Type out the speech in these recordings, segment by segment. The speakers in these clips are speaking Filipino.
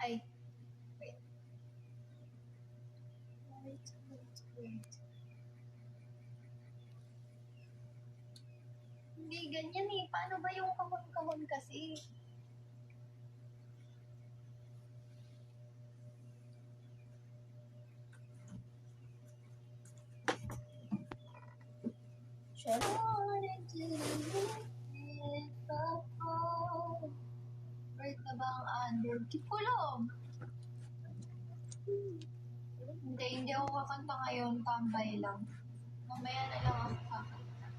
Ay, wait. Wait. Hindi ganyan eh. Paano ba yung kahon-kahon kasi? Right na ba ang android? Kulong! Hindi ako kakanta ngayon. Tambay lang. Mamaya na lang ako kakanta.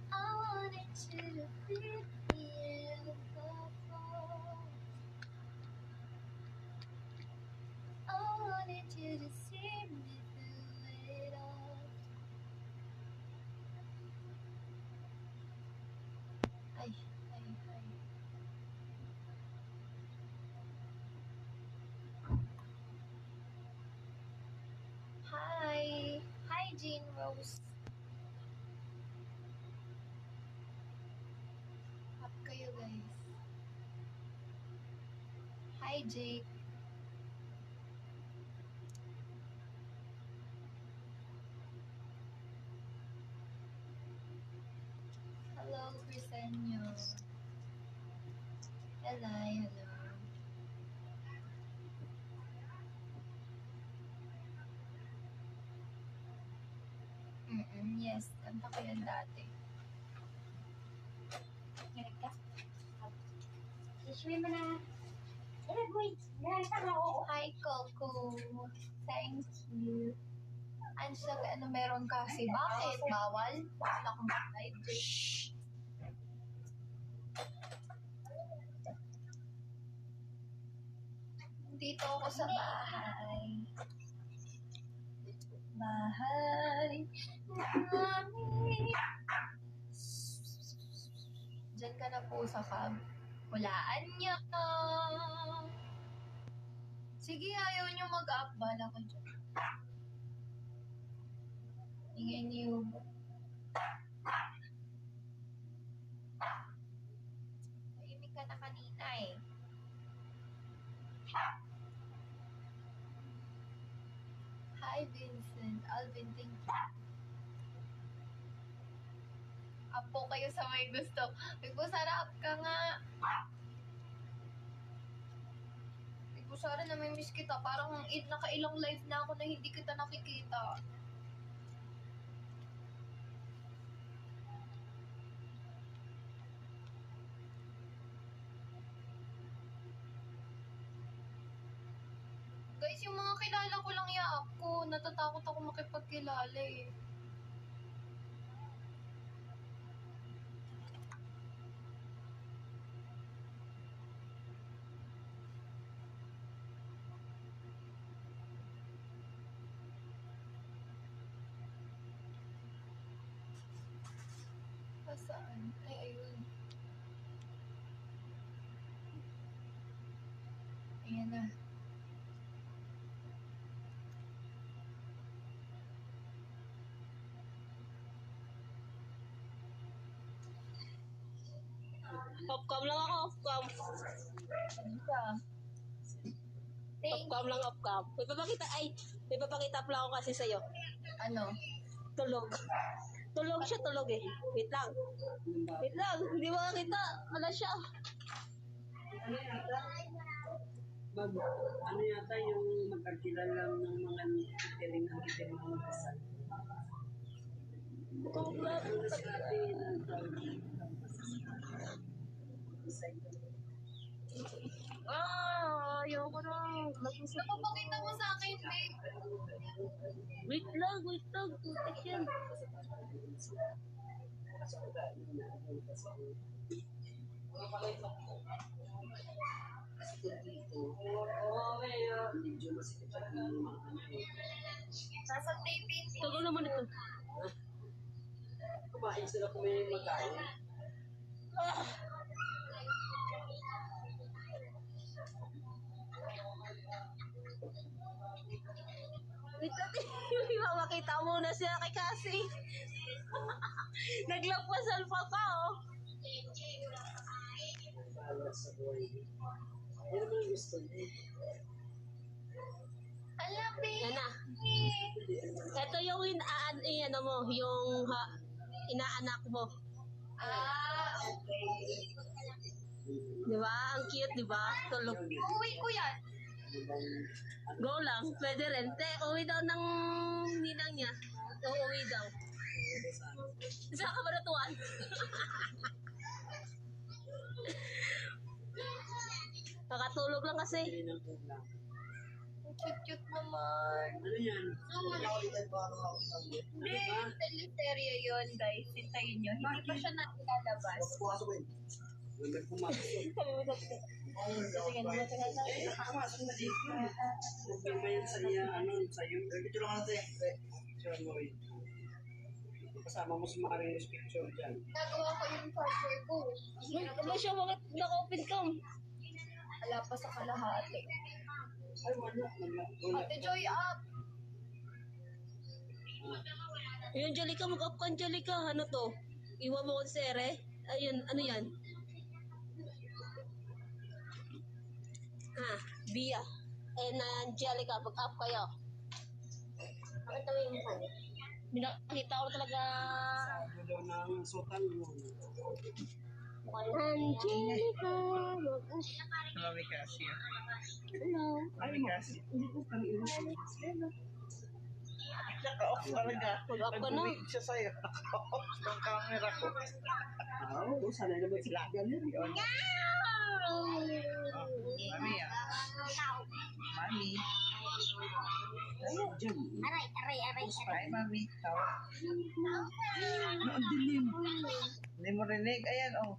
I wanted you to fit me in the fall. I wanted you to see me through it all. Ay. Hi, Jean Rose. Up kayo, guys. Hi, Jake. Hello, Crisenyo. Hello. Yes, kanta ko yan dati. Kinig ka? Isuwi mo na. Wait. Hi, Coco. Thank you. Ano meron kasi? Bakit? Bawal? Bawal akong mag-live. Shhh! Dito ako sa bahay. Diyan ka na po sa cab. Hulaan niyo. Sige, ayaw niyo mag-up. Bala ko dyan. Ingay niyo. Tahimik ka na kanina eh. Hi, Vincent. Alvin, thank you. Up po kayo sa may gusto. Sana up ka nga. Sana namimiss kita. Parang nakailang live na ako na hindi kita nakikita. Guys, yung mga kilala ko lang yaak ko. Natatakot ako makipagkilala eh. Saan? Ay, ayun. Ayan na. Off-cam lang ako, off-cam. Ano ka? Off-cam lang, off-cam. May papakita pa lang ako kasi sa'yo. Ano? Tulog. Tulog siya, tulog eh. Wait lang, hindi mo makita. Ano siya? Ano yata yung magkakilala ng mga kitiling ng kasal. Ayoko na. Napapakita mo sa akin, babe. Wait lang. Protection. Nasa taping. Tagal naman ito. Kumain sila kung may magkain. Wait lang. Nagpakita muna siya kay Cassie. Naglagpasal pa oh. Bahala sa buhay niya. Yan naman ang gusto niya. Hala, baby. Yan na. Ito yung ano mo, yung inaanak mo. Okay. Di ba? Ang cute, di ba? Tulog. Uuwi ko yan. Go lang. Pwede rin. Uwi daw ng ninang niya. Uuwi daw. Saan ka ba natuwan? Nakatulog lang kasi. Hindi ng ulam. Ang cute-cute naman. Ano yan? Hindi, teleserye yun, guys. Hintayin nyo. Hindi pa siya nalalabas. May pumasok. Sige, Nakamasok na dito. Problema yan sa iya, sa'yo. Picture lang natin. Picture mo rin. Kasama mo si Marius picture dyan. Nagawa ko yung charger ko. Ano siya, bakit naka-open cam? Wala pa sa kalahati. Ay, wala. Ate Joy, up! Ayun, Angelica, mag-up ka, Angelica. Ano to? Iwan mo ko si Ere? Ayun, ano yan? Bia. Angelica, mag-up kayo. Bakit tayo yung mukha? Nakita ko talaga. Sabi daw ng sultan mo. Angelica, mag-up. Mami kasi. Hello. Mami kasi. Hindi ko kanina. Naka-off talaga. Mag-up ka na. Nag-wait siya sa'yo. Naka-off ng camera ko. Oo, sana naman sila ganun. Yun. Mami ah. Mami. Dyan. Aray. Hi, Mami. Tawa. Ang dilim. Hindi mo rinig. Ayan, oh.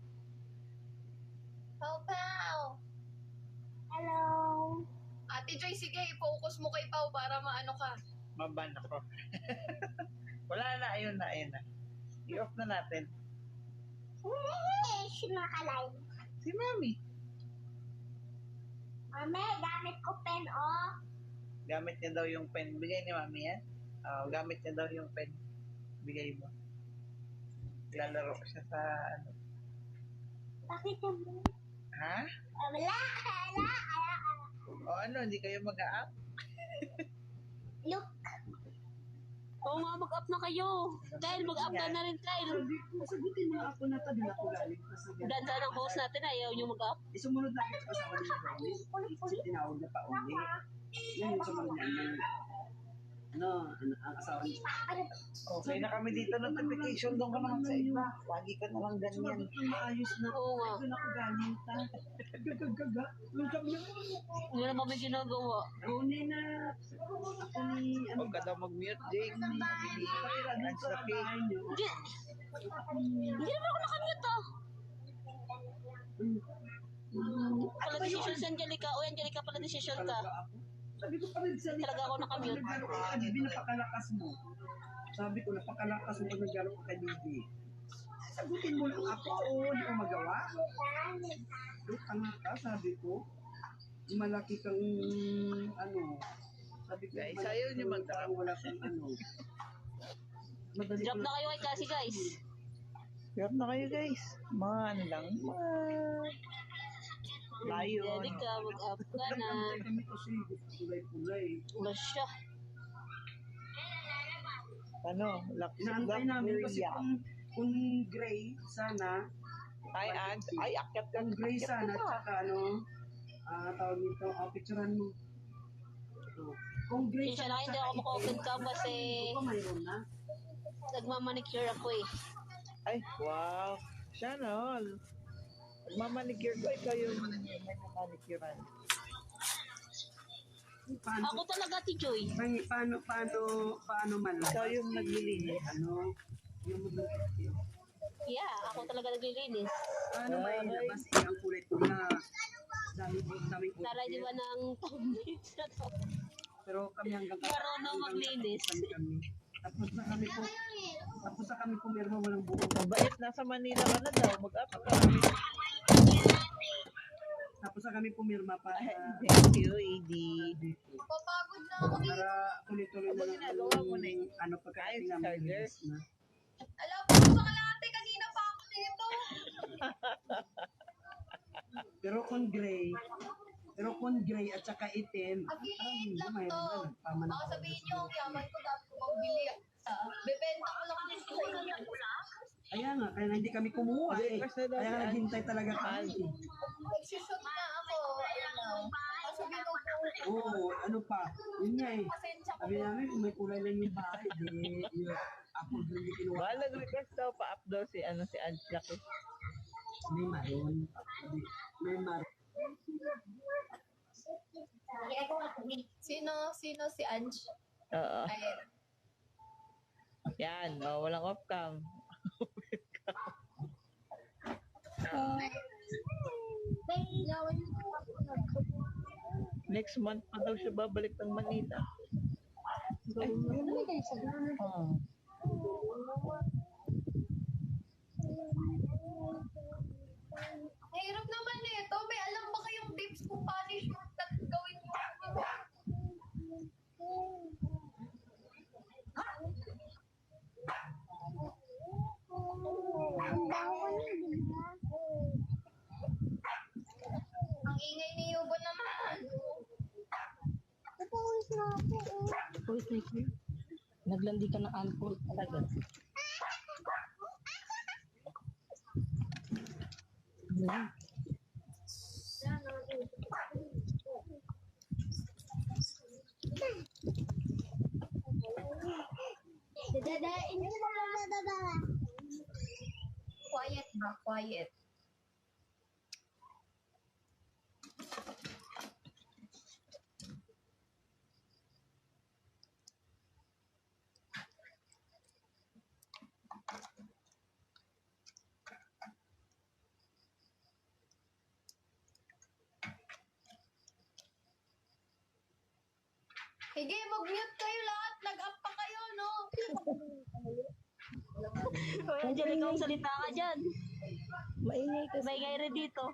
Pow, pow! Hello. Ate Joy, sige, i-focus mo kay Pau para maano ka. Maban ako. Wala na. Ayun na. I-off na natin. Sino nakalive? Si Mami. Mami, gamit ko pen, oh. Gamit niya daw yung pen. Bigay ni Mami yan. Gamit niya daw yung pen. Bigay mo. Lalaro siya sa ano. Bakit mo? Ha? Wala. O ano, hindi kayo mag-a-up? Look. Oo nga, mag-up na kayo. Kyle, mag-up ka na rin, Kyle. Sabi ko, sagutin mo ako na ito. Di na ako galing. Ganda ng host natin, ayaw nyo mag-up. Sumunod na ako sa kanila. Kasi tinawag na pa uli. Yan yung sumunod na yan. Ang asawa niya. Okay na kami dito notification. Doon ka naman sa iba. Lagi ka naman ganyan. Maayos na. Oo nga. Doon ako galing ta. Gagaga. Yung sabi niya, Hindi na may ginagawa. Rone na. Ako ni, Huwag ka daw mag-mute, Jake. Patira dun sa bahay niyo. Hindi naman ako nakamute, ah. Pala decision si Angelica. O, Angelica, pala decision ka. Sabi ko pa rin sa Talaga ako nakamute. Bibi, napakalakas mo. Sabi ko, napakalakas mo pag naglaro ka kay Bibi. Sagutin mo lang ako, hindi ko magawa. Look, tanga ka, sabi ko. Malaki kang, sabi ko, Guys, malaki ayaw niyo kang magtarap. parang wala kang Madali Drop ko na kayo kay Cassie, guys. Hirap na kayo, guys. Mga ano lang. Layo. Angelica, mag-up ka na. Kami kasi kulay-kulay. Wala siya. Ano? Inaantay namin kasi kung gray, sana, Ay, akyat ka. kung gray Akyat sana, ka pa. tsaka tawag nito, picturean mo. Kung gray Siya na, hindi ako maka-open cam kasi mayroon na. nagmamanicure ako eh. Ay, wow. Siya no. Magmamanicure ko. Ikaw yung may mamanicurean. Ako talaga, Tijoy. Paano man lang? Ikaw yung naglilinis. Yung Yeah, ako talaga naglilinis. paano ba ilabas ang kulay pula? Daming kulay. Tara, di ba ng thumbnails na to? Pero kami hanggang Marunong maglinis. Tapos na kami pumirma walang buo. Mabait, nasa Manila ka na daw. Mag-up ka. Tapos na kami pumirma para Thank you, AD. dito. Papagod na ako dito. Para tuloy-tuloy na Ano ginagawa mo na yun? ano pagkakating Ayos, namin charger? bilis na. Alam mo, sa kalahati, kanina pa ako dito. Pero kung gray at saka itim, Affiliate lang mayroon to. na nagpaman Baka sabihin nyo, ang yaman ko, dapat ko magbili. Bebenta ko lang dito. Kaya nga, kaya nga hindi kami kumuha eh. Kaya nga naghintay talaga kami. Nagsushoot na ako. Ayun na. Kaso binubuo ko. Oo, ano pa, yun nga eh. Pasensya ko. Sabi namin, kung may kulay lang yung bahay, di yung apple green yung kinuha. Baka nag-request daw pa-up daw si Aunt Jackie. May maroon. May maroon. Sino si Ange? Oo. Ayun. Yan, walang off-cam. Next month pa daw siya babalik ng Manila. Oo. Mahirap naman ito. May alam ba kayong tips kung paano yung shortcut gawin mo? Ang ingay ni Yubo naman. Uy, Nicky. Naglandi ka ng alcohol talaga. Ayan. Quiet ba? Quiet. Sige, mag-mute kayo lahat. Nag-up pa kayo, no? Angelica, kung salita ka dyan. Maingay ka. Maingay rin dito.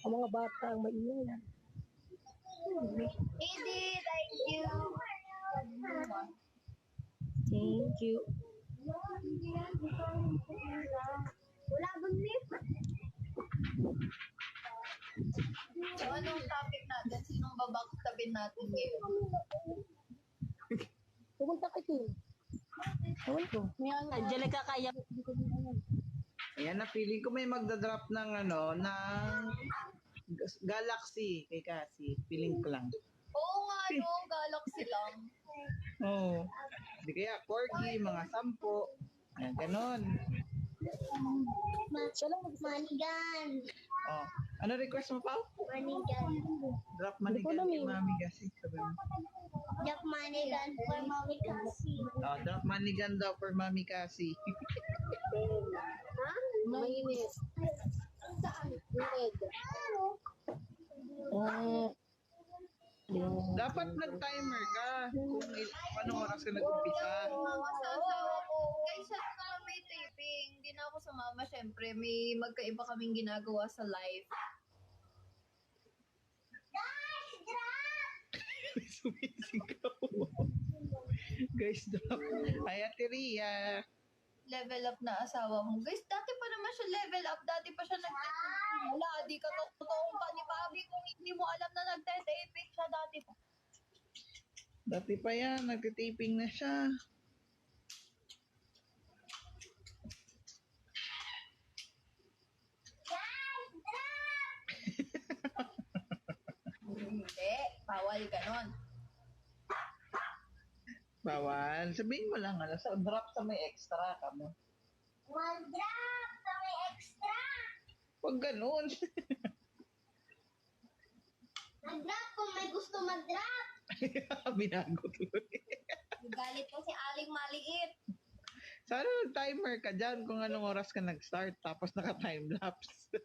Ang mga bata ang maingay. Edi, thank you. Thank you. Wala bang lift? So, anong topic natin? Sinong babaktabin natin ngayon? Pumunta ka ito. Ewan ko. Angelica, kaya. Ayan na, feeling ko may magdadrop ng ng Galaxy kay Cassie. Feeling ko lang. Oo nga, no? Galaxy lang. Oo. Di kaya corgi, mga 10. Ayan, ganon. Manigan. Oh. Ano request mo, Pao? Manigan. Drop manigan kay Mami Cassie. Sabi mo. Jack Manigan for Mommy Cassie. Oh, drop manigan daw for Mami Cassie. Ha? Mainit. Saan? Red. Dapat nag-timer ka kung anong oras ka nag-umpisa. Sumama sa asawa ko. Guys, at na may taping. Hindi na ako sumama, syempre. May magkaiba kaming ginagawa sa live. Sumisigaw. Guys, drop. Ay, Ate Ria. Level up na asawa mo. Guys, dati pa naman siya level up. Dati pa siya nagtitaping. Wala, di ka totoong pa ni Bobby kung hindi mo alam na nagtitaping siya dati pa. Dati pa yan, nagtitaping na siya. Hindi, bawal ganon. Bawal. Sabihin mo lang, sa drop sa may extra ka mo. One drop sa may extra. Huwag ganun. Mag-drop kung may gusto mag-drop. Binago tuloy. Galit ko si Aling Maliit. Sana nag-timer ka dyan kung anong oras ka nag-start tapos naka-timelapse.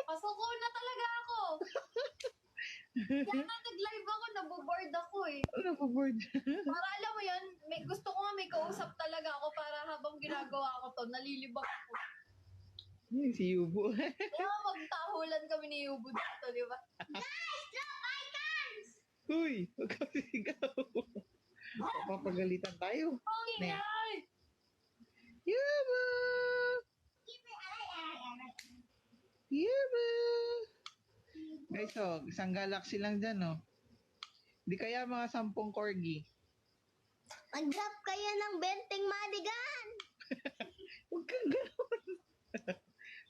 Pasuko na talaga ako. Kaya nga nag-live ako, naboboard ako eh. Ano po, board? Para alam mo yun, gusto ko nga may kausap talaga ako para habang ginagawa ko to, nalilibak ako. Si Yubo. Kaya magtahulan kami ni Yubo dito, di ba? Uy, huwag ka sisigaw. Papapagalitan tayo. Ne. Ay! Yubo! Yubo! Guys, oh, isang galaxy lang dyan, oh. Di kaya mga 10 corgi. Mag-drop kayo ng benteng madigan. Huwag kang gano'n.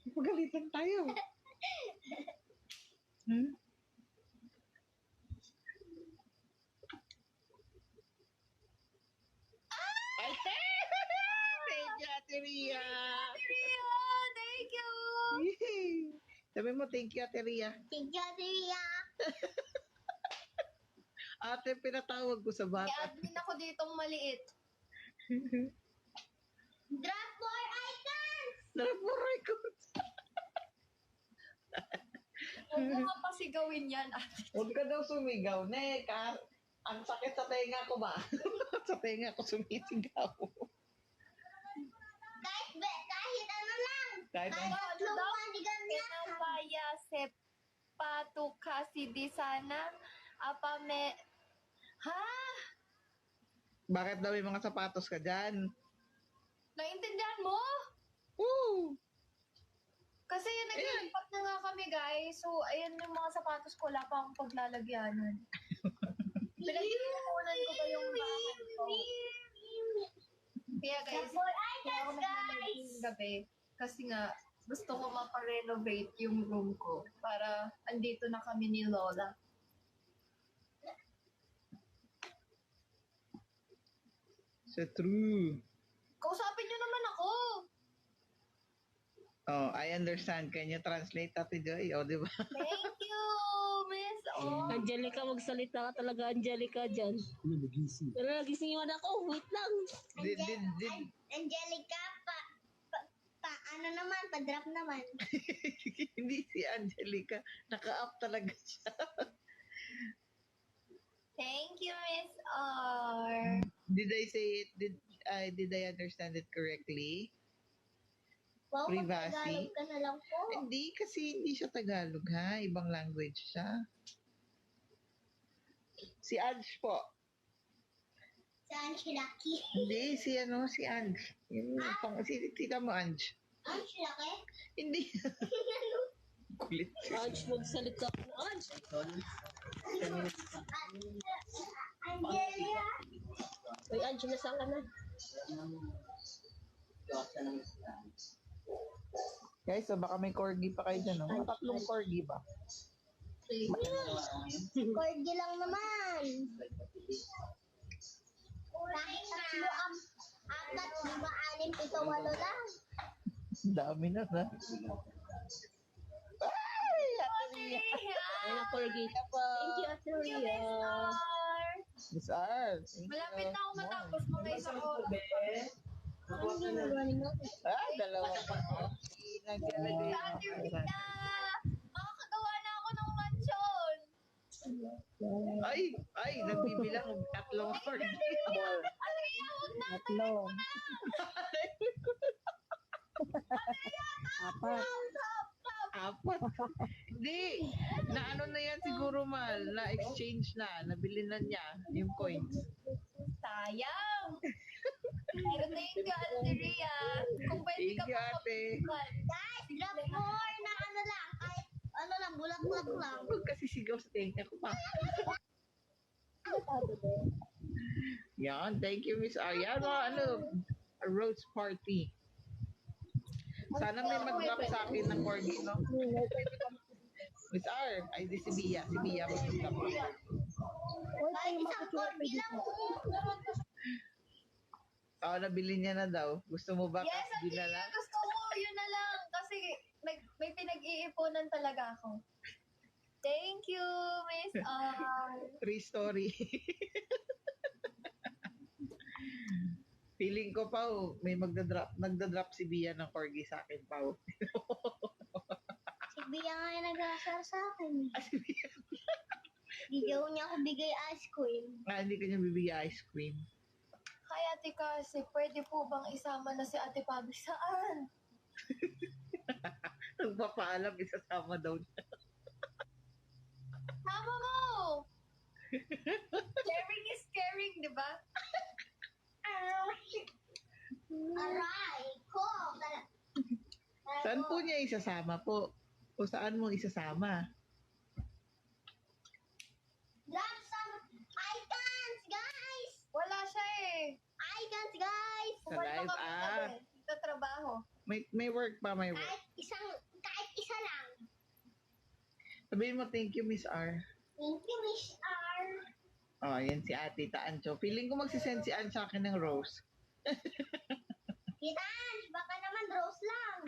Papagalitan tayo. Hmm? Ay, thank you, Ate Ria. Ria, thank you! Yay. Sabi mo, thank you, Ate Ria. Thank you, Ria. Ate, pinatawag ko sa bata. I-admin ako ditong maliit. Drop more icons. Narapuray ko. Huwag mo nga pasigawin yan, ate. Huwag ka daw sumigaw, ne. Ang sakit sa tenga ko ba? Sa tenga ko sumisigaw. Kahit ano lang. Kahit Kahit ang... tatlong madigan na. Kinawaya sepatu kasi di sana apame... Ha? Bakit daw may mga sapatos ka dyan? Naintindihan mo? Woo! Kasi yun, naglilipat na nga kami, guys. So, ayan yung mga sapatos ko. Wala pa akong paglalagyanan. Pinag-iuunan ko pa yung bahay ko. Kaya, guys, Drop more kaya ako icons, naglalagay guys. yung gabi. Kasi nga, gusto ko maparenovate yung room ko. Para andito na kami ni Lola. So true. Kausapin nyo naman ako. Oh, I understand. Can you translate, Ate Joy? O, di ba? Thank you, Miss. Oh. Angelica, magsalita ka talaga, Angelica, dyan. Pero nagising yung anak ko, wait lang. Angelica, ano naman, pa-drop naman. Hindi si Angelica. Naka-up talaga siya. Thank you, Miss R. Did I say it? Did I understand it correctly? Wow, Privacy. mag-Tagalog ka na lang po. Hindi, kasi hindi siya Tagalog, ha? Ibang language siya. Si Ange po. Saan si Lucky? Hindi, si Ange. Si tita mo, Ange. Saan si Lucky? Hindi. Kulit. Ange, magsalita ka na, Ange. Angelia? Uy, Ange, nasaan ka na? Guys, so baka may corgi pa kayo dyan, no? Mga 3 corgi ba? Corgi lang naman. Kahit tatlo, apat, lima, anim, pito, walo lang. Dami na, ha? Ay, Ate Ria. Ay, na-corgi ka pa. Thank you, Thank you, Miss Ria. R. Miss R. Thank you. Malapit na ako matapos mga isang oras. Ano ginagawa ninyo? Dalawa pa. Naglalagay Sa Ate Rita, makakagawa na ako ng mansion. Ay, nagbibilang 3 corgi. Ate Rita, huwag na. Tatlo. Apat. Apat. Hindi. Na ano na yan siguro, Mal. Na-exchange na. Nabili na niya yung coins. Sayang. Pero thank you, Ate Rhea. Kung pwede Thank ka you, pa ate. Guys, drop more na ano lang. Kahit ano lang, bulak-bulak lang. Huwag kasi sigaw sa tenga ko pa. Yan. Thank you, Miss Arya. Ano, a rose party. Sana may mag-drop sa akin ng corgi, no? Miss R. Ay, di si Bia. Si Bia mag-drop. Kahit isang corgi lang. Nabili niya na daw. Gusto mo ba? Yes, Cash Ate na Rhea, lang? gusto ko. Yun na lang. Kasi may pinag-iipunan talaga ako. Thank you, Miss R. 3 story. Feeling ko pa, may nagda-drop si Bia ng corgi sa akin pa. Si Bia nga yung nag-asar sa akin. Si Bia. Bigyan niya ako bigay ice cream. Hindi ka niya bibigyan ice cream. Hi, Ate Kasi. Pwede po bang isama na si Ate Pabi? Saan? Nagpapaalam, isasama daw niya. Tama mo! Sharing is caring, di ba? Aray ko. Saan po niya isasama po? O saan mo isasama? Grab some icons, guys! Wala siya eh. Icons, guys! Sa live, Sa trabaho. May work pa, may work. Kahit isa lang. Sabihin mo, thank you, Miss R. Thank you, Miss R. Oh, yan si Ate Ancho. Feeling ko magsisend si Ann sa akin ng rose. Kitan, baka naman rose lang.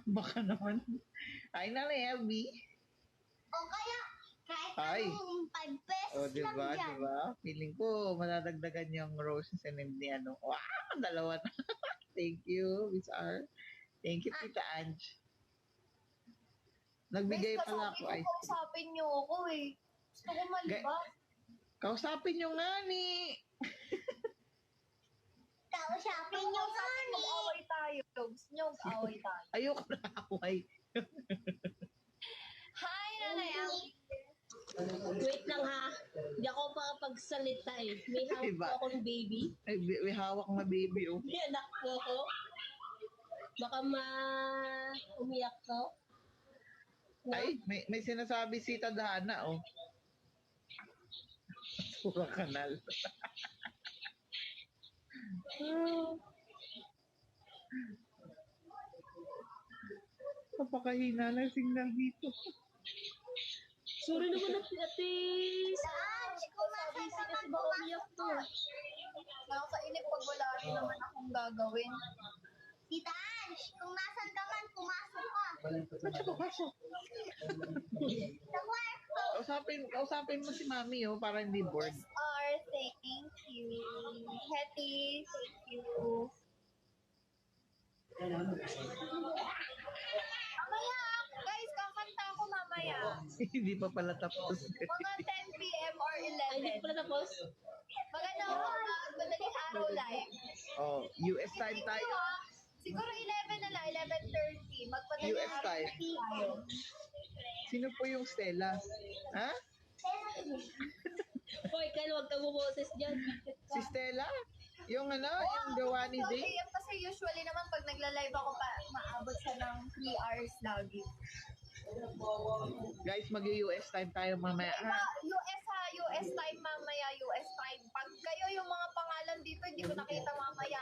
Baka naman. Ay na LB. O kaya, kahit Ay. anong 5 pesos O, lang diba, dyan. diba? Feeling ko, madadagdagan yung rose sa sinend ni ano. Wow, dalawa na. Thank you, Miss R. Thank you, Tita Ange. Nagbigay Guys, pala ako ice cream. kausapin niyo ako eh. Gusto ko malibas. Kausapin nyo nga ni. Kausapin nyo nga ni. Mag-away tayo. Gusto niyo mag-away tayo. Ayoko na away. Hi, Nanay Al. Wait lang ha. Hindi ako makapagsalita eh. May hawak Diba? po akong baby. Ay, may hawak na baby, oh. May anak po ako. Baka umiyak ko. Ay, may sinasabi si Tadhana, oh. Pura kanal. Napakahina ng signal dito. Sorry naman na ate. Saan? Kumasay ka man, Kasi baka umiyak to. Nakakainip pag wala rin naman akong gagawin. Tita Ange, kung nasan ka man, pumasok ka. Ba't siya papasok? Sa kwarto. Kausapin mo si Mami, oh, para hindi bored. R, thank you. Hetty, thank you. Mamaya, guys, kakanta ako mamaya. Hindi pa pala tapos. Mga 10 p.m. or Ay, hindi 11. pala tapos. Maganda ako madaling araw live. Oh, US time tayo. Siguro 11 na lang, 11:30. Magpadaling US araw time. tayo. Sino po yung Stella? Ha? Hoy, Kyle, huwag ka bumoses dyan. Si Stella? Yung ano, yung gawa ni Okay, Jay? yan kasi usually naman pag nagla-live ako pa, maabot siya ng 3 hours lagi. Guys, mag-US time tayo mamaya. Iba, US time mamaya, US time. Pag kayo yung mga pangalan dito, hindi ko nakita mamaya.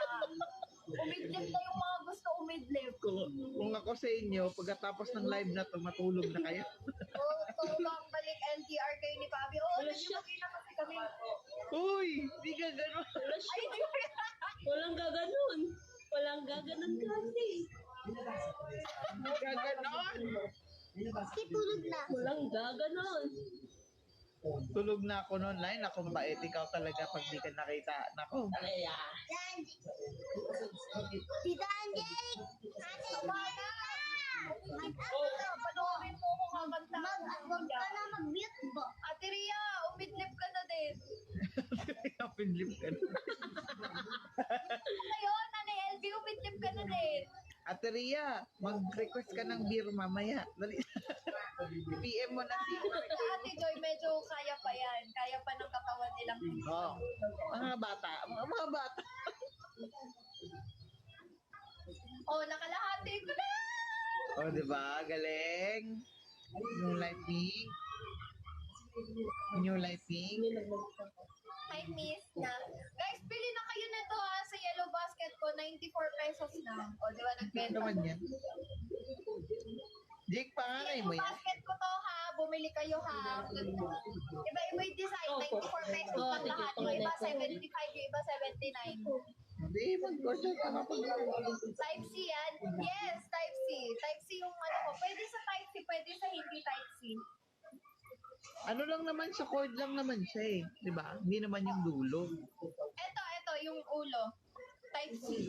Umidlip na yung mga gusto umidlip. Kung ako sa inyo, pagkatapos ng live na to, matulog na kayo. Kung balik LDR kayo ni Pabi, nagsimagay na kasi kami. Uy, di ka gano'n. Ay, hindi ko Walang gaganon. Walang gaganon kasi. Di ka gano'n. Kasi tulog na. Walang gaganon. Tulog na ako noon, Line. Ako mabait. Ikaw talaga pag di ka nakita. Nako. Tita Angelic, ate Marta, panoorin mo kung kakanta. Huwag ka na mag-mute ba? Ate Ria, umidlip ka na din. Pinlip ka na. Ngayon, Nanay LB, umidlip ka na din. Ate Ria, mag-request ka ng beer mamaya. Dali. PM mo na si Ate Joy, medyo kaya pa yan. Kaya pa ng katawan nilang. Oh, mga bata. Mga bata. Nakalahati ko na. Oh, di ba? Galing. New lighting. New lighting. I miss na. Guys, bili na kayo nito sa Yellow Basket ko. 94 pesos lang. Di ba Ano nagbenta? naman yan? Jake, panganay mo Yellow yan? Basket ko to ha. Bumili kayo ha. Iba-iba yung design. 94 pesos lang lahat. Yung iba 75, yung iba 79. Hindi, mag-order ka na pag Type C yan? Yes, Type C. Type C yung ano ko. Pwede sa Type C, pwede sa hindi Type C. Ano lang naman siya, cord lang naman siya eh. Di ba? Hindi naman yung dulo. Ito, yung ulo. Type C.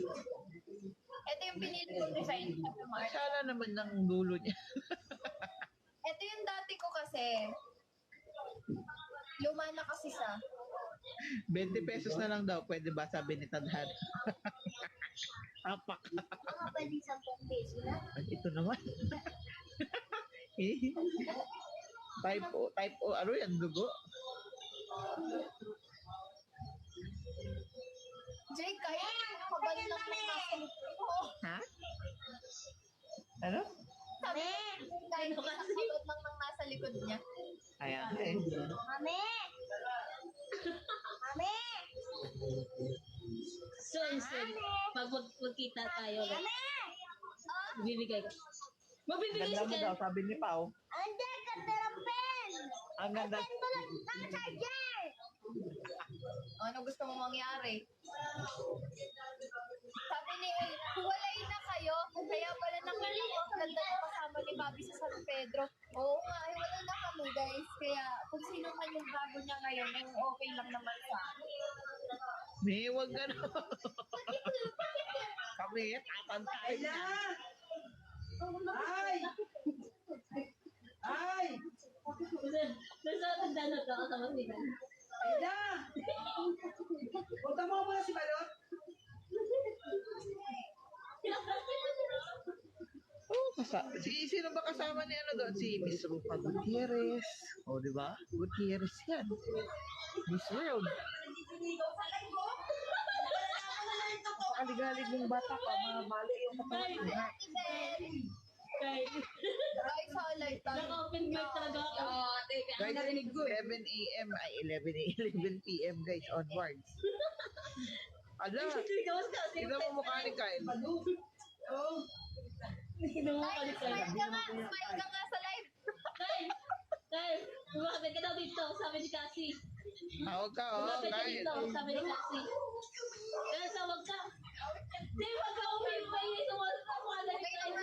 Ito yung pinili kong design sa Mark. Masyala naman ng dulo niya. Ito yung dati ko kasi. Luma na kasi siya. 20 pesos na lang daw, pwede ba? Sabi ni Tadhana. Apak. Baka pwede 10 peso na. Ay, ito naman. Type O, ano yan, dugo? Jay, kahit kabal lang ng nasa likod mo. Ha? Ano? Sabi ko, kahit kabal lang ng nasa likod niya. Ayan eh. Mami! Mami! Soon. Pag magkita tayo, Mami! bibigay ko. Magbibigay Ganda si mo Ken. daw, sabi ni Pao. Hindi, ganda ng pen! Ang ganda. Pen mo lang ng charger! Ano gusto mo mangyari? Sabi ni El, huwalay na kayo. Kaya pala nakita ko ang ganda ng kasama ni Bobby sa San Pedro. Oo nga, hiwalay na kami guys. Kaya kung sino man yung bago niya ngayon, okay lang naman sa akin. May, huwag ka na. Kami, tatantay na. Ay! Ay! Nasa tanda na ito, kasama sila. Ayla! Punta mo muna si Balot. Oh, sino ba kasama ni ano doon? Si Miss Rupa Gutierrez. Oh, di ba? Gutierrez yan. Miss World. Napakaligalig mong bata pa. Mali yung katawan mo. ha? Guys, Guys, highlight tayo. naka-open mic talaga ako. Guys, 11 a.m. ay 11 p.m. guys onwards. Ala, Gawas ka, tignan mo mukha ni Kyle. Oh, Guys, smile ka nga. Smile ka nga sa live. Kyle, lumapit ka daw dito, sabi ni Cassie. Tawag ka, oh, Lumapit ka Kyle. dito, sabi ni Cassie. Kyle, tawag ka. Di, wag ka umipay. Sumunod ka mukha na ni Kyle.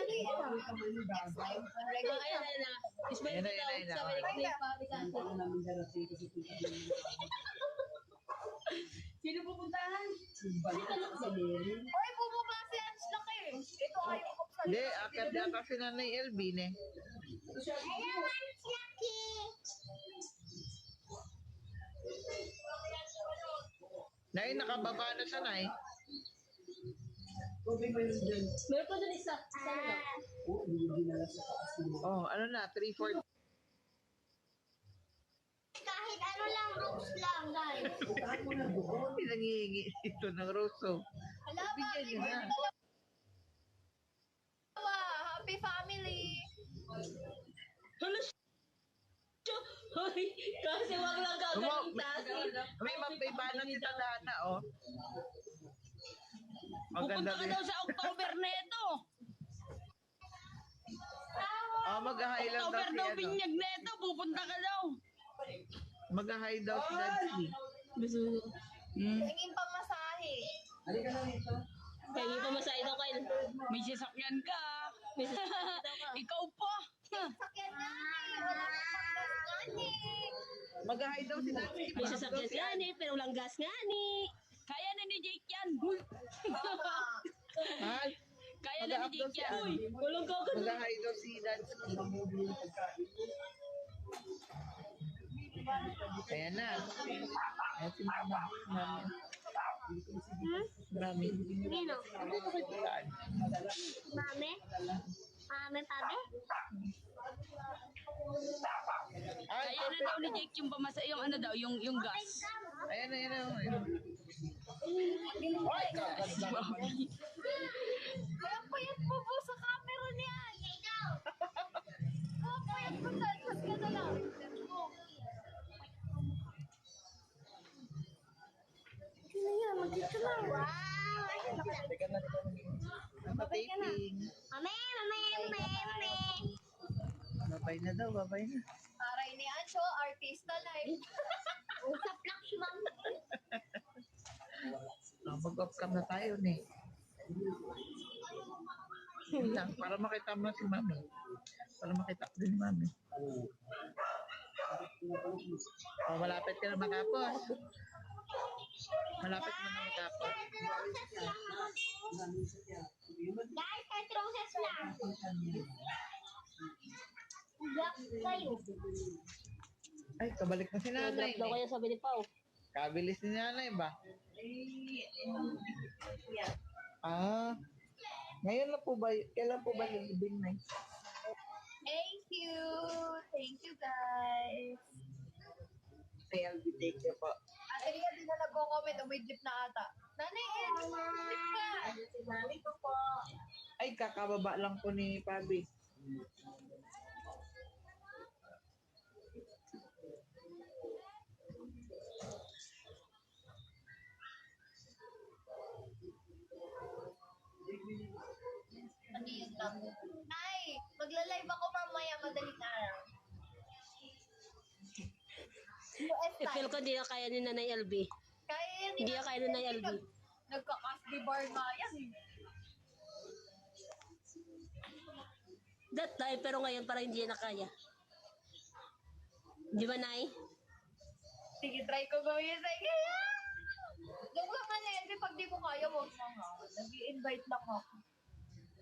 Ayan na. Ismail Ayan na, ka daw, ayan na, sabi ni Cassie. Sino pupuntahan? Oy, bumaba si Ange lang eh. Ito ayaw ko sa Hindi, akit na kasi nanay Elvin eh. Hello, Mams Lucky! Nay, nakababa na siya, Nay. Meron pa dun isa. Isa na lang. Oh, ano na, 3-4. Kahit ano lang, rooms lang, guys. Pinangihingi ito ng Rosso. Hala, Bigyan niyo na. Happy family. Hala, Hoy, kasi wag lang gagawin May magbaybanan si Tadhana, oh. Pupunta Maganda ka rin. daw sa October neto. Oh, mag-hi lang daw October si daw ano. binyag neto, pupunta ka daw. Mag-hi daw si Nancy. Tingin pa masahe. halika na dito. Kaya pa masaya daw kayo. May sasakyan ka. May sasakyan ka. Ikaw pa. Sakyan nga eh. Wala nang pagkas nga eh. Mag-hi daw si Nancy. May sasakyan nga ni, pero walang gas nga ni. Kaya na ni Jake yan. Ha? Kaya na ni Jake yan. Walang gagas. Mag-hi daw si Nancy. Ayan na. Ayan si Mama. Mami. Mami. Nino? Saan? Mami? Mami, pabe? Ay, Kaya na daw ni Jake yung pamasa, yung ano daw, yung gas. ayan na, ayan na. Ay, kaganda naman. Kaya payat mo po sa camera niyan. Ikaw! Oh, payat mo dyan. Mas ka na lang. Sino yan? Magdito lang. Wow! Nakataping. Mami, mami, mami, mami. Babay na daw, babay na. Aray ni Ancho, artista live. Usap lang si mami. Mag-off cam na tayo, ne. Yun lang, para makita mo si Mami. Para makita ko din ni Mami. Oh, malapit ka na matapos. Malapit mo na matapos. Guys, kahit roses lang. Black kayo. Ay, kabalik na si nanay. Drop daw kayo sabi ni Pao. Kabilis ni nanay ba? Yeah. Ah, ngayon na po ba, kailan po ba yung libing na? Thank you. Thank you, guys. Ay, I'll be take you po. Ate Ria, di na nagko-comment. Umidlip na ata. Nanay, umidlip ka. Si Mami ko po. Ay, kakababa lang po ni Pabi. Ano yun lang? Nay, magla-live ako mamaya madaling araw. US I-feel time. ko hindi na kaya ni Nanay LB. Kaya yan. Hindi na kaya ni Nanay LB. Nagka-casby bar nga yan. That time, pero ngayon parang hindi na kaya. Di ba, Nay? Sige, try ko gawin. Sige. Huwag ka nga na yan. Pag di mo kaya, huwag na nga. Nag-i-invite lang ako.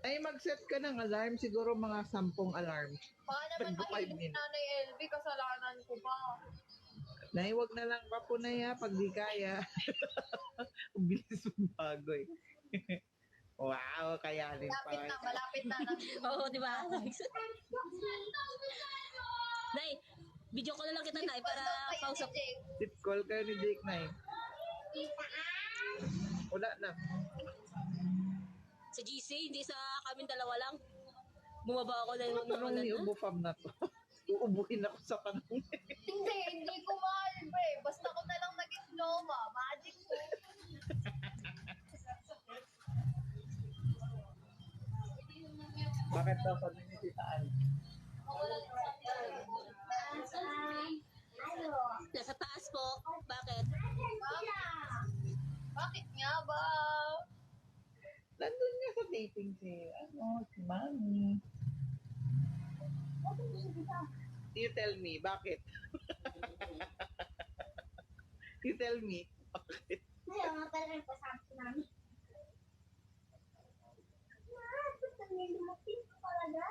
Ay, mag-set ka ng alarm. Siguro mga 10 alarm. Baka naman Tagbo 5 mahilig si minutes. Nanay LB, kasalanan ko pa. Nay, wag na lang pa po na ya pag di kaya. Ang bilis mo bago eh. Wow, kayanin pa. Malapit na. Oo, di ba? Nay, video ko na lang kita, Nay, para kausap. Tip call kayo ni Jake, Nay. Wala na. Sa GC, hindi sa kaming dalawa lang. Bumaba ako na yung Tanong ni Ubo Fam na to. Uubuhin ako sa tanong. Hindi ko mahal, bre. Basta ko na lang naging Noma. Magic ko. Bakit daw sabi ni Tita Ann? nasa taas po. Bakit? Bakit nga ba? Nandun nga sa dating si Mami. You tell me, bakit? You tell me, bakit? Ayaw nga pala rin pasabi namin. Basta may lumapit ko talaga.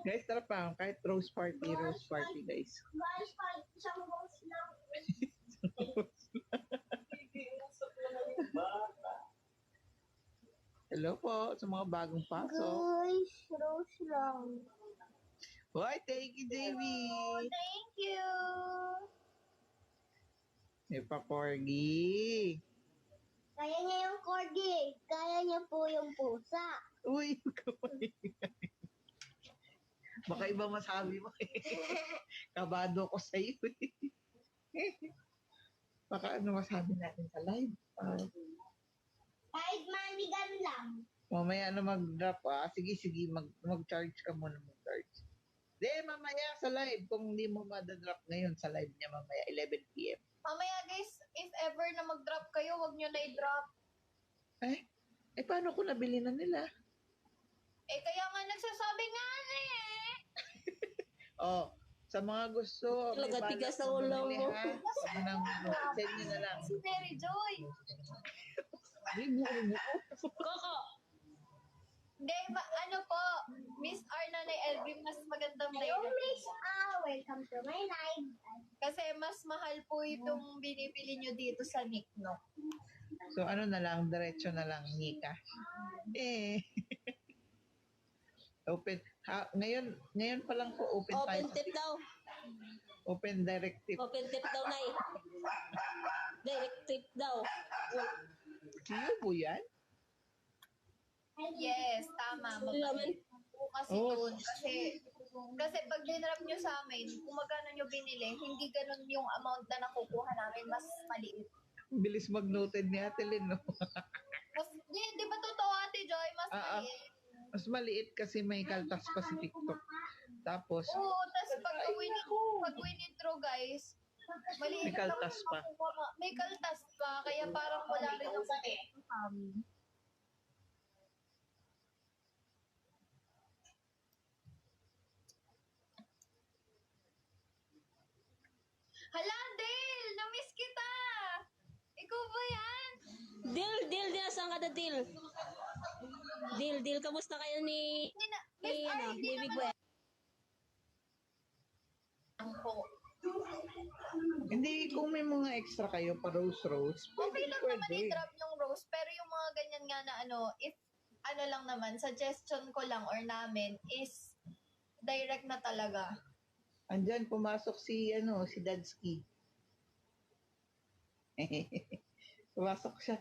Guys, tara pa. Kahit rose party, guys. Guys, kahit isang rose lang. Hello po sa mga bagong pasok. Guys, rose lang. Why, thank you, JV. Thank you. May pa-corgi. Kaya niya yung corgi. Kaya niya po yung pusa. Uy, kamay. Baka iba masabi mo eh. Kabado ko sa iyo eh. Baka ano masabi natin sa live. Kahit manigan lang. Mamaya na mag-drop Sige, mag-charge ka muna mag-charge. Di, mamaya sa live. Kung hindi mo madadrop ngayon sa live niya mamaya 11 p.m. Mamaya guys, if ever na mag-drop kayo, huwag nyo na i-drop. Paano ko nabili na nila? Kaya nga nagsasabi nga eh. Sa mga gusto, may Talaga, balak tigas na ang ulo bumili, mo. ha? Send nyo na lang. Si Mary Joy. Coco! Hindi, ano po, Miss R Nanay Elvin, mas magandang Hello, later. Miss. Welcome to my live. Kasi mas mahal po itong binibili nyo dito sa Nick, no? So ano na lang, diretso na lang, Nika. Open. Ngayon pa lang po open tayo. Open tip daw. Open directive. Open tip daw, Nay. Direct tip daw. Siyo po yan? Yes, tama. Laman. Kasi doon. Kasi pag dinrap nyo sa amin, kung magkano nyo binili, hindi ganun yung amount na nakukuha namin, mas maliit. Bilis mag-noted ni Ate Lynn, no? Di ba totoo, Ate Joy? Mas maliit. Mas maliit kasi may kaltas pa si TikTok. Tapos, Oo, tapos pag withdraw guys, maliit May kaltas pa. May kaltas pa, kaya parang wala rin ang sa amin. Hala, Dale! Na-miss kita! Ikaw ba yan? Dil, saan ka na, Dil? Dil, kamusta kayo ni Miss R, ni hindi Big naman Boy? Ang po. Hindi, kung may mga extra kayo pa rose, Okay lang naman pwede. i-drop yung rose, pero yung mga ganyan nga na if ano lang naman, suggestion ko lang or namin is direct na talaga. Andyan, pumasok si Dadsky. Pumasok siya.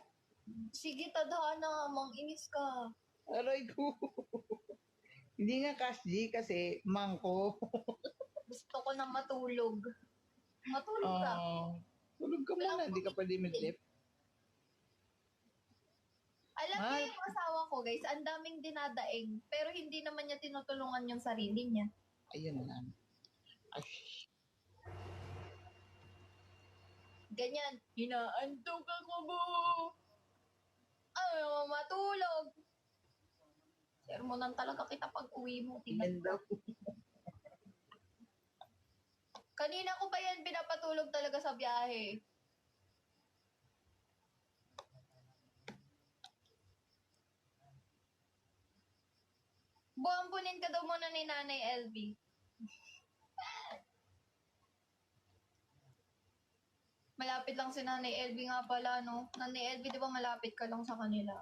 Sige, tadhana, mang-inis ka. Aray ko. Hindi nga Cash G kasi mangko. Gusto ko na matulog. Matulog ka. Tulog ka muna, hindi ka pwede midlip. Alam niyo yung asawa ko, guys, ang daming dinadaing, pero hindi naman niya tinutulungan yung sarili niya. Ayun lang. Ay, Ganyan, hinaantog ako mo. Ayaw matulog. Sermonan talaga kita pag uwi mo. yan daw. Kanina ko pa yan pinapatulog talaga sa biyahe. Buambunin ka daw muna ni Nanay LB. Malapit lang si Nanay LB nga pala, no? Nanay LB, di ba malapit ka lang sa kanila?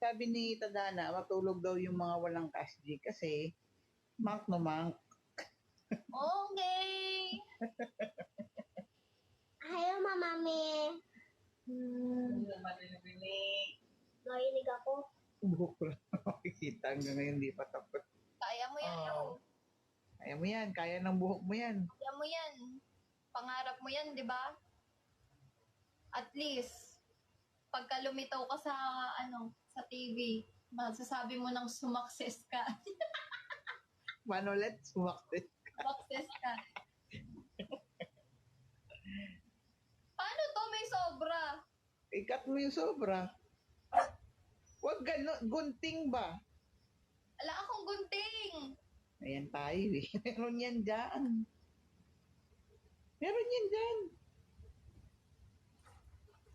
Sabi ni Tadana, matulog daw yung mga walang Cash G kasi monk no monk. Okay! Ayaw, mamami. Nainig ako. Buhok ko lang makikita hanggang ngayon di pa tapos. Kaya mo yan, Oo. ako. Kaya mo yan, kaya ng buhok mo yan. Kaya mo yan. Pangarap mo yan, di ba? At least, pagka lumitaw ka sa TV, masasabi mo nang sumakses ka. Manolet, sumakit. Sumakses ka. Paano to? May sobra. Ikat mo yung sobra. Huwag gano'n, gunting ba? Ala akong gunting. Ayan tayo eh. Meron yan dyan. Meron yan dyan.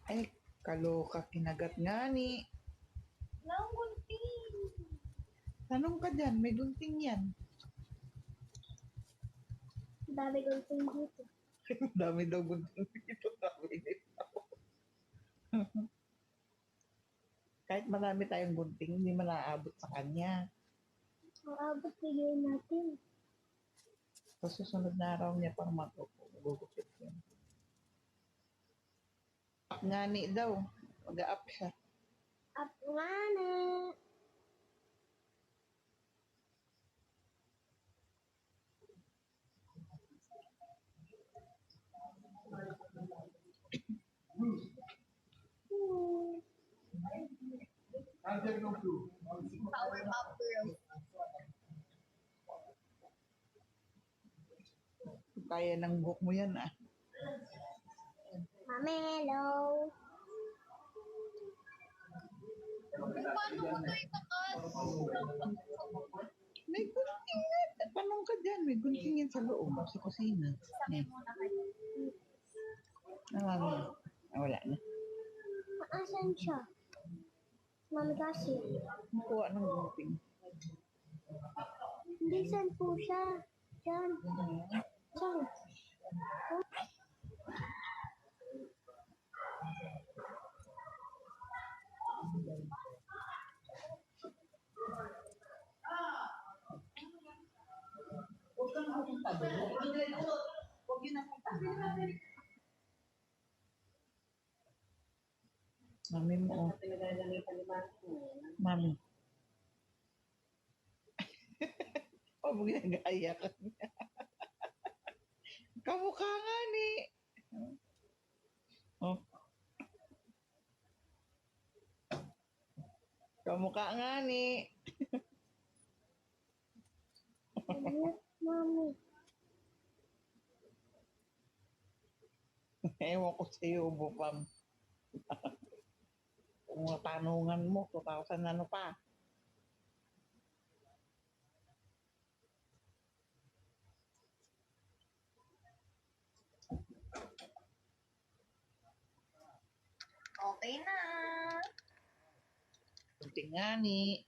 Ay, kaloka, kinagat nga ni. Wala akong gunting. Tanong ka dyan, may gunting yan. Dami kong dito. Dami daw gunting dito. Dami dito. Kahit marami tayong gunting, hindi man naaabot sa kanya. Ang abot bigay natin. Sa susunod na araw niya pang magugupit yun. Ngani daw. Mag-a-up siya. Up nga na. Powerpuff Girls. Kaya ng buhok mo yan ah. Mami, hello. Paano mo to itakas? May gunting nga. Tanong ka dyan, may gunting yan sa loob, sa kusina. Sabi mo na kayo. Wala na. Asan siya? Mami kasi. Kuha ng gunting. Hindi, saan po siya? Diyan. Diyan. Huwag kang pupunta doon. Huwag yun ang puntahan. Mami mo. Oh. Mami. Oh, magagaya ka niya. Kamukha nga ni. Oh. Kamukha nga ni. Mami. Ewan ko sa iyo, Bupam. Kung tanungan mo, 2,000 ano pa. Okay na. Tingani.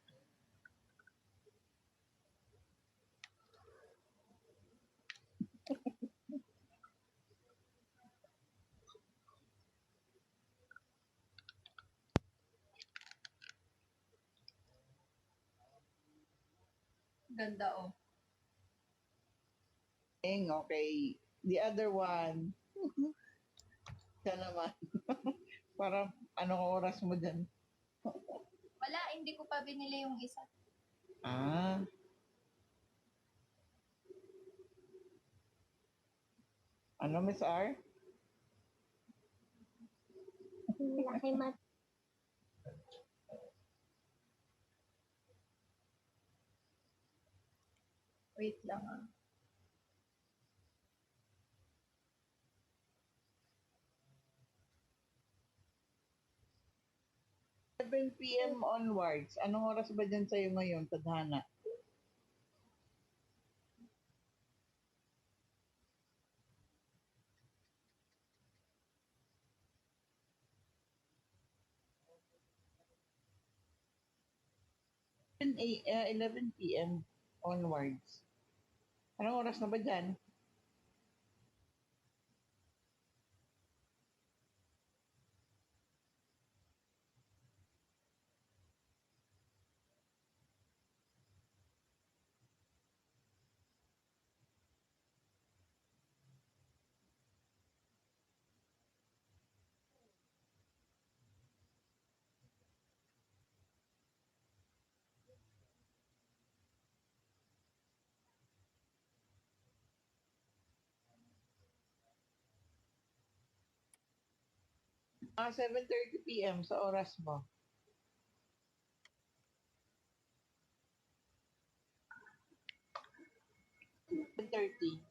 Ganda oh. Okay. The other one. Siya naman. Para anong oras mo dyan? Wala, hindi ko pa binili yung isa. Ah. Ano, Miss R? Laki mat. Wait lang ah. PM onwards. Anong oras ba dyan sa'yo ngayon, Tadhana? A, 11 p.m. onwards. Anong oras na ba dyan? Ah, 7:30 p.m. sa oras mo. 7:30.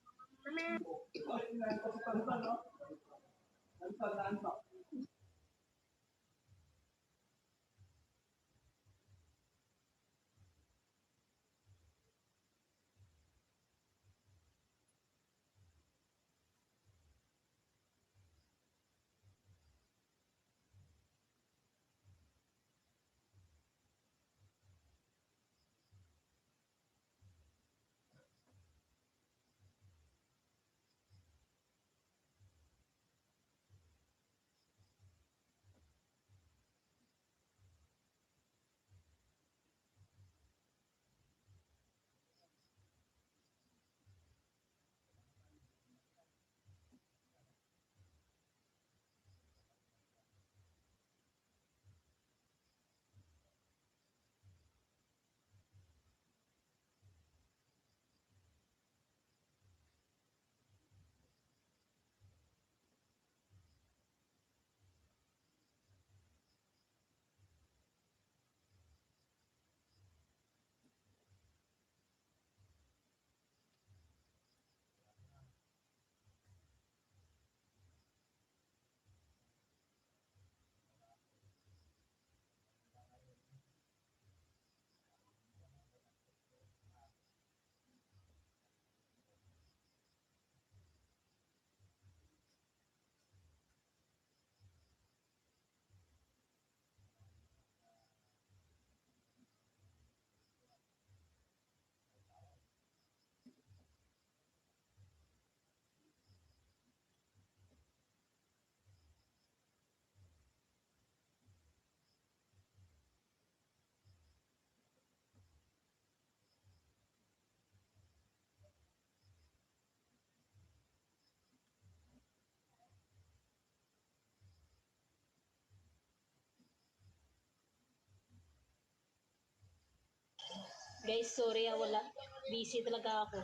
Guys, sorry wala. Busy talaga ako.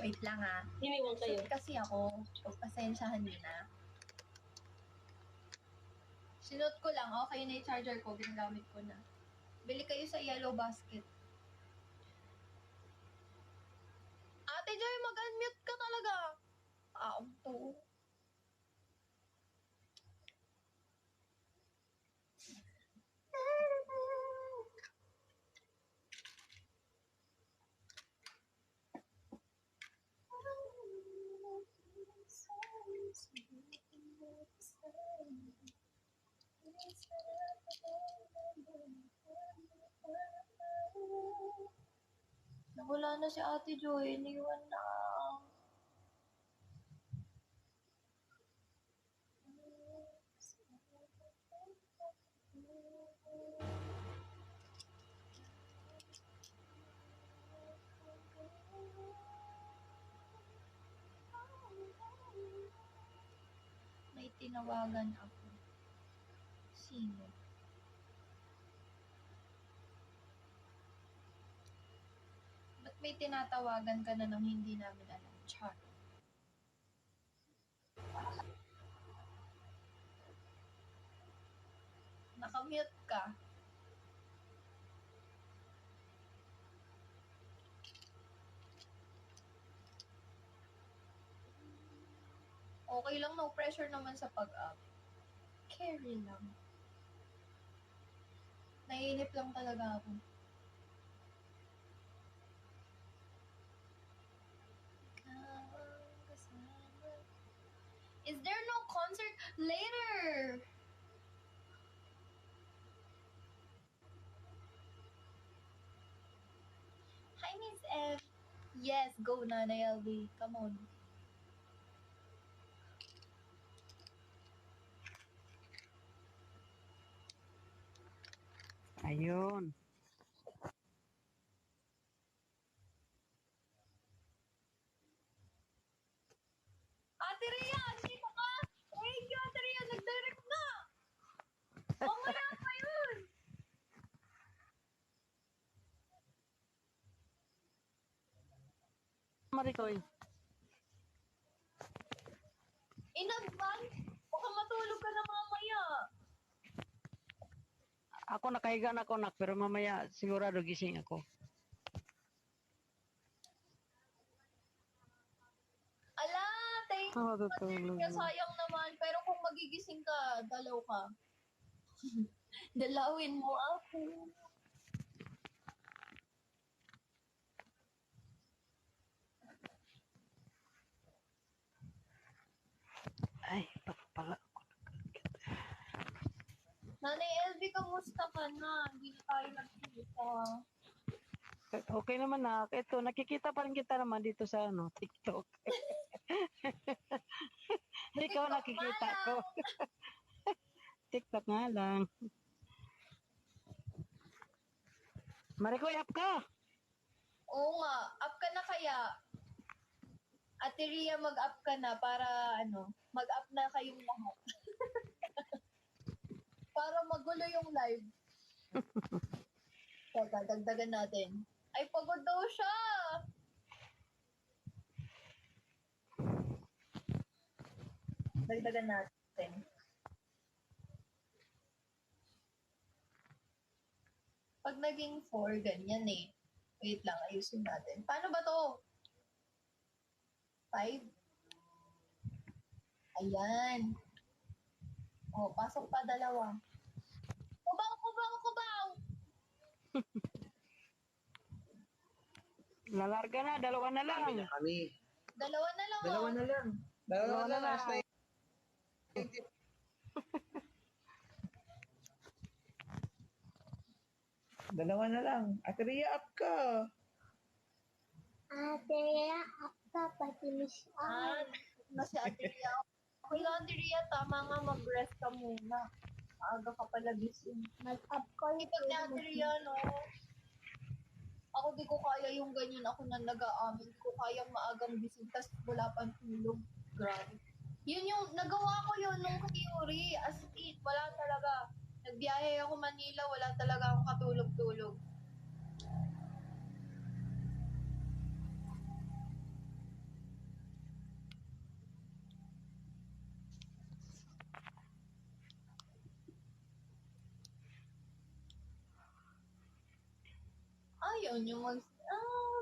Wait lang ah. Iniwan kayo. Kasi ako, pagpasensyahan niyo na. Sinot ko lang, okay na yung charger ko, ginagamit ko na. Bili kayo sa yellow basket. Ate Joy, mag-unmute ka talaga. To. Wala na si Ate Joy. Iniwan na. May tinawagan ako. Sino? Ba't may tinatawagan ka na nang hindi namin alam? Char. Nakamute ka. Okay lang, no pressure naman sa pag-up. Carry lang. Naiinip lang talaga ako. Is there no concert later? Hi, Miss F. Yes, go, Nanay LV. Come on. Ayun. Ate Rhea, dito ka! Thank you, Ate Rhea. Nag-direct na! Mamaya pa yun! Marikoy. In advance, baka matulog ka na mamaya. Ako nakahiga na ako nak, pero mamaya sigurado gising ako. Ala, thank you. Oh, Ate tutulog. Rhea, sayang naman. Pero kung magigising ka, dalaw ka. Dalawin mo ako. Ay, pala. Nanay LV, kamusta ka na? Hindi na tayo nagkita. Okay naman na. Ito, nakikita pa rin kita naman dito sa TikTok. Ikaw TikTok nakikita nga ko. lang. TikTok nga lang. Marikoy, up ka! Oo nga, up ka na kaya. Ate Rhea, mag-up ka na para mag-up na kayong lahat. Para magulo yung live. Teka, dagdagan natin. Ay, pagod daw siya! Dagdagan natin. Pag naging 4, ganyan eh. Wait lang, ayusin natin. Paano ba to? 5? Ayan. O, pasok pa dalawa. Kubaw, kubaw, kubaw! Lalarga na, dalawa na lang. Kami. Dalawa na lang. Dalawa oh. na lang. Dalawa na lang. Dalawa na lang. Ate Rhea, up ka. Ate, ako pati Miss Ah, na si Ate Rhea. Okay lang, Ate Rhea, tama nga, mag-rest ka muna. Aga ka pala gising. Mag-up ko Ipag ni Ate Rhea, no? Ako di ko kaya yung ganyan. Ako na nag-aamin. Di ko kayang maagang gising. Tapos wala pang tulog. Grabe. Yun yung, nagawa ko yun nung theory. As in, wala talaga. Nagbiyahe ako Manila, wala talaga akong katulog-tulog. Ayaw nyo mag... Ah,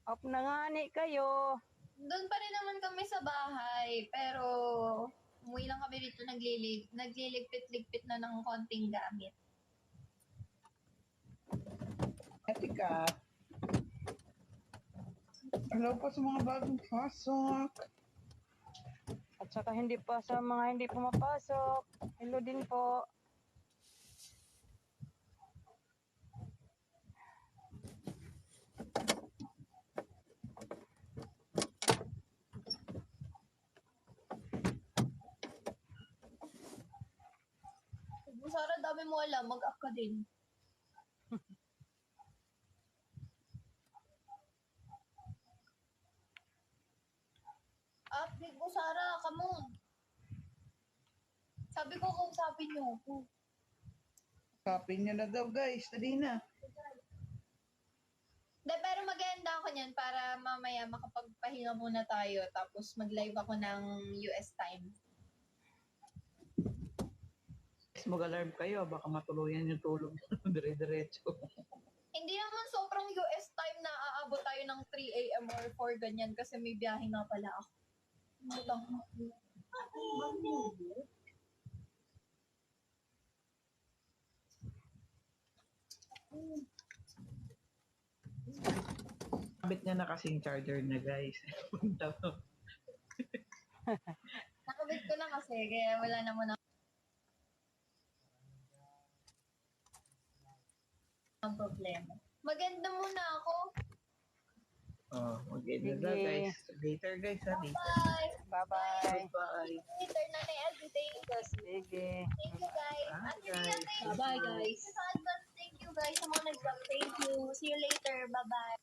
Up na nga ni kayo. doon pa rin naman kami sa bahay. Pero, umuwi lang kami dito nagliligpit-ligpit na ng konting gamit. Ate ka. Hello po sa mga bagong pasok. At saka hindi pa sa mga hindi pumapasok. Hello din po. dami mo alam, mag-up ka din. Update mo, Sarah. Come on. Sabi ko kung sabi niyo. Copy nyo na daw, guys. Dali na. De, pero mag-enda ako niyan para mamaya makapagpahinga muna tayo tapos mag-live ako ng US time. Mag-alarm kayo. Baka matuluyan yung tulog. Dire-diretso. Hindi naman sobrang US time na aabot tayo ng 3 a.m. or 4 ganyan kasi may biyahe nga pala ako. Utang. Kabit niya na kasing charger na, guys. Nakabit ko na kasi kaya wala naman ang problema. Maganda muna ako. Oh, mag-end na Sige. daw, guys. Later, guys. Ha? Later. Bye! Bye-bye. Bye. Later na na everything. Sige. Thank you guys. Bye, Ate Ria, guys. thank you. Bye-bye, guys. Sa advance, thank you guys sa mga nag-vlog. Thank you. See you later. Bye-bye.